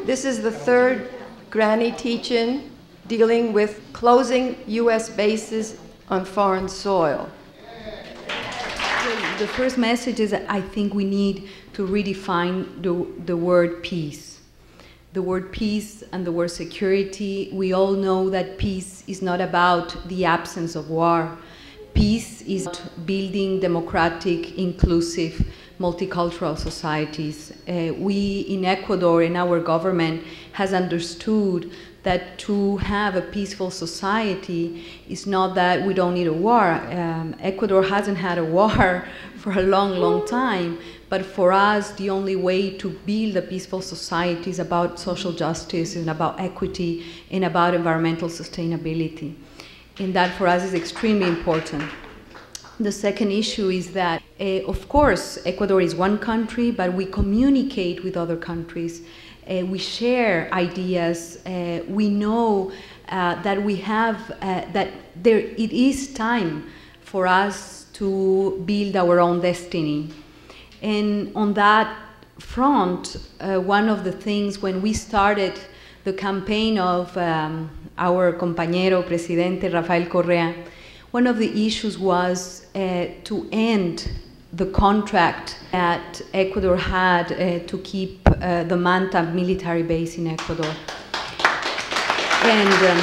This is the third Granny Teach-In dealing with closing U.S. bases on foreign soil. The first message is that I think we need to redefine the word peace. The word peace and the word security, we all know that peace is not about the absence of war. Peace is building democratic, inclusive, multicultural societies. We in Ecuador, in our government, has understood that to have a peaceful society is not that we don't need a war. Ecuador hasn't had a war for a long, long time, but for us, the only way to build a peaceful society is about social justice and about equity and about environmental sustainability. And that for us is extremely important. The second issue is that, of course, Ecuador is one country, but we communicate with other countries. We share ideas. We know that we have, it is time for us to build our own destiny. And on that front, one of the things when we started the campaign of our compañero presidente Rafael Correa, one of the issues was to end the contract that Ecuador had to keep the Manta military base in Ecuador. And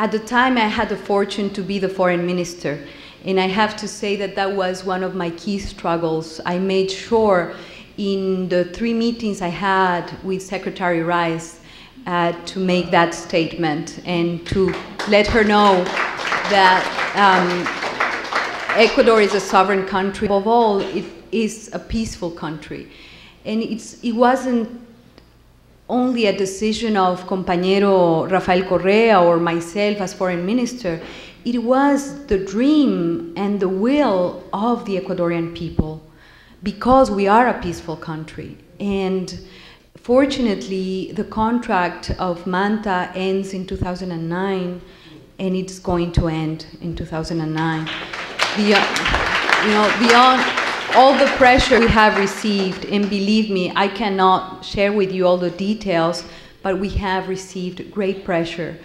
at the time I had the fortune to be the foreign minister, and I have to say that that was one of my key struggles. I made sure in the 3 meetings I had with Secretary Rice to make that statement and to let her know that Ecuador is a sovereign country. Above all, it is a peaceful country. And it wasn't only a decision of compañero Rafael Correa or myself as foreign minister. It was the dream and the will of the Ecuadorian people, because we are a peaceful country. And fortunately, the contract of Manta ends in 2009, and it's going to end in 2009. Beyond all the pressure we have received, and believe me, I cannot share with you all the details, but we have received great pressure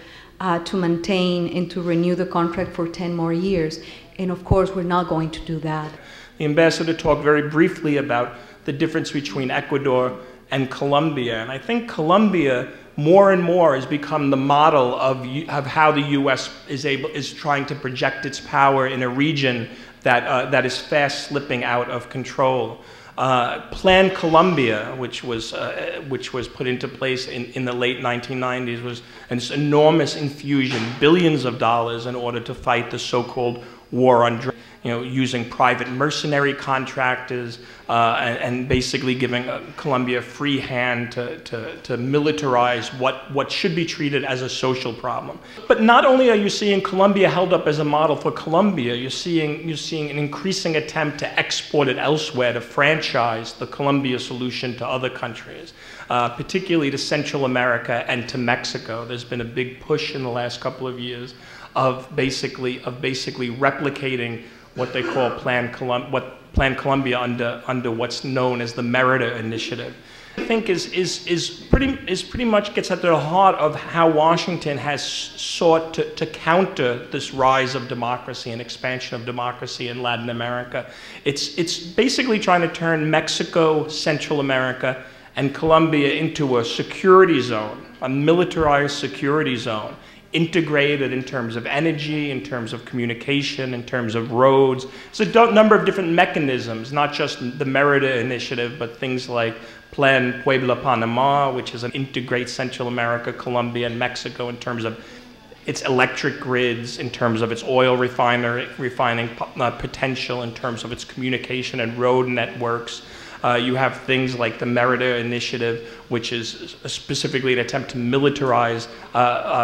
to maintain and to renew the contract for 10 more years. And of course, we're not going to do that. The ambassador talked very briefly about the difference between Ecuador and Colombia. And I think Colombia more and more has become the model of how the U.S. is trying to project its power in a region that is fast slipping out of control. Plan Colombia, which was put into place in the late 1990s, was an enormous infusion, billions of dollars, in order to fight the so-called war on drugs. Using private mercenary contractors and basically giving Colombia a free hand to militarize what should be treated as a social problem. But not only are you seeing Colombia held up as a model for Colombia, you're seeing an increasing attempt to export it elsewhere, to franchise the Colombia solution to other countries, particularly to Central America and to Mexico. There's been a big push in the last couple of years of basically replicating what they call Plan Colombia under what's known as the Merida Initiative. I think is pretty much gets at the heart of how Washington has sought to counter this rise of democracy and expansion of democracy in Latin America. It's basically trying to turn Mexico, Central America, and Colombia into a security zone, a militarized security zone, integrated in terms of energy, in terms of communication, in terms of roads. It's a number of different mechanisms, not just the Merida Initiative, but things like Plan Puebla-Panama, which is an integrate Central America, Colombia, and Mexico in terms of its electric grids, in terms of its oil refining potential, in terms of its communication and road networks. You have things like the Merida Initiative, which is specifically an attempt to militarize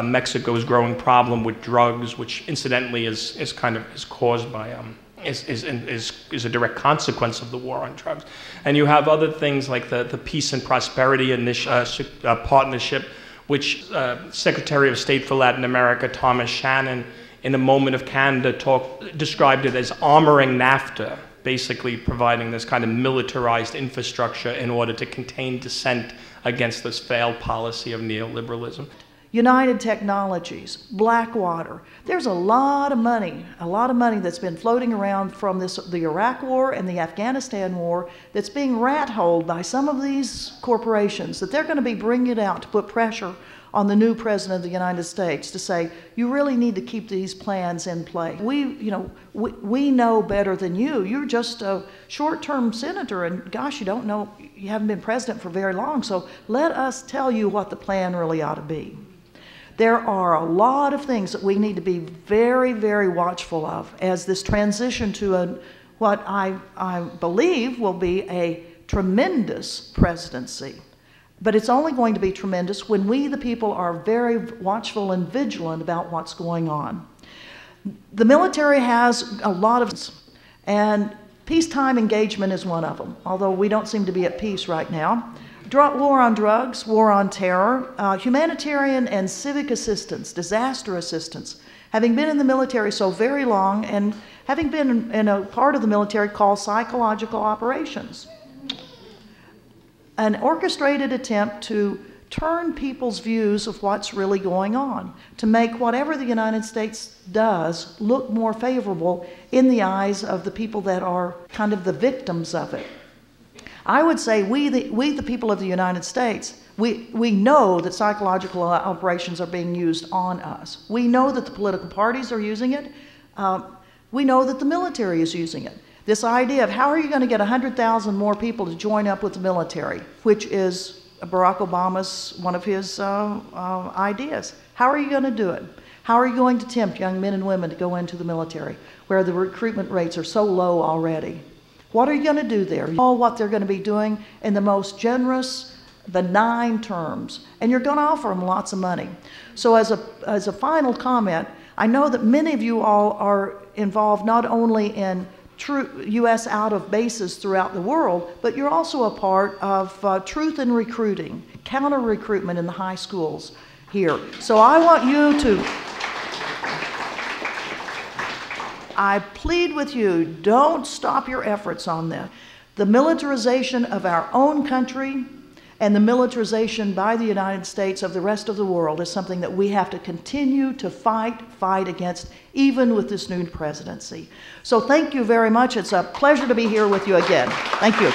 Mexico's growing problem with drugs, which incidentally is caused by is a direct consequence of the war on drugs. And you have other things like the Peace and Prosperity Partnership, which Secretary of State for Latin America Thomas Shannon, in a moment of candor, described it as armoring NAFTA. basically providing this kind of militarized infrastructure in order to contain dissent against this failed policy of neoliberalism. United Technologies, Blackwater. There's a lot of money that's been floating around from the Iraq War and the Afghanistan War that's being rat-holed by some of these corporations, that they're going to be bringing it out to put pressure on the new president of the United States to say, you really need to keep these plans in play. We know better than you. You're just a short-term senator, and gosh, you haven't been president for very long, so let us tell you what the plan really ought to be. There are a lot of things that we need to be very, very watchful of as this transition to what I believe will be a tremendous presidency. But it's only going to be tremendous when we, the people, are very watchful and vigilant about what's going on. The military has a lot of, and peacetime engagement is one of them, although we don't seem to be at peace right now. War on drugs, war on terror, humanitarian and civic assistance, disaster assistance. Having been in the military so very long and having been in a part of the military called psychological operations. An orchestrated attempt to turn people's views of what's really going on, to make whatever the United States does look more favorable in the eyes of the people that are kind of the victims of it. I would say we the people of the United States, we know that psychological operations are being used on us. We know that the political parties are using it. We know that the military is using it. This idea of how are you going to get 100,000 more people to join up with the military, which is Barack Obama's, one of his ideas. How are you going to do it? How are you going to tempt young men and women to go into the military where the recruitment rates are so low already? What are you going to do there? All what they're going to be doing in the most generous, benign terms, and you're going to offer them lots of money. So as a final comment, I know that many of you all are involved not only in true U.S. out of bases throughout the world, but you're also a part of truth in recruiting, counter recruitment in the high schools here. So I want you to, I plead with you, don't stop your efforts on this. The militarization of our own country and the militarization by the United States of the rest of the world is something that we have to continue to fight against, even with this new presidency. So thank you very much. It's a pleasure to be here with you again. Thank you.